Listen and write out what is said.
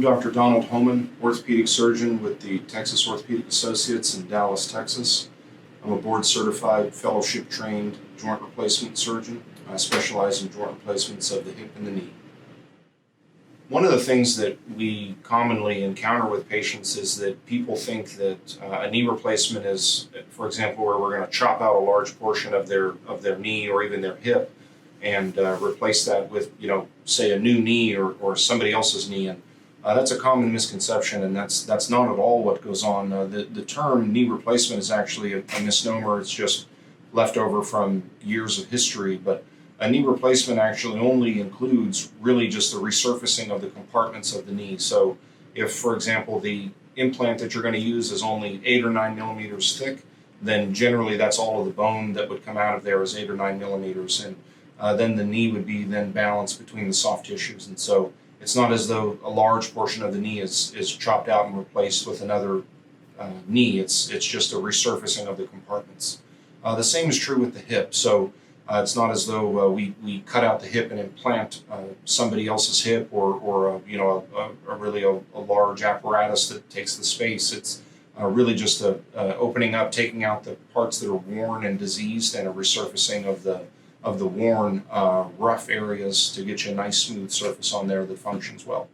Dr. Donald Hohman, orthopedic surgeon with the Texas Orthopedic Associates in Dallas, Texas. I'm a board-certified, fellowship-trained joint replacement surgeon. I specialize in joint replacements of the hip and the knee. One of the things that we commonly encounter with patients is that people think that a knee replacement is, for example, where we're going to chop out a large portion of their knee or even their hip and replace that with, say a new knee or somebody else's knee. And that's a common misconception, and that's not at all what goes on. The term knee replacement is actually a misnomer. It's just left over from years of history. But a knee replacement actually only includes really just the resurfacing of the compartments of the knee. So if, for example, the implant that you're going to use is only 8 or 9 millimeters thick, then generally that's all of the bone that would come out of there is 8 or 9 millimeters. And then the knee would be then balanced between the soft tissues. And so it's not as though a large portion of the knee is chopped out and replaced with another knee. It's just a resurfacing of the compartments. The same is true with the hip. So it's not as though we cut out the hip and implant somebody else's hip or really a large apparatus that takes the space. It's really just opening up, taking out the parts that are worn and diseased, and a resurfacing of the worn rough areas to get you a nice smooth surface on there that functions well.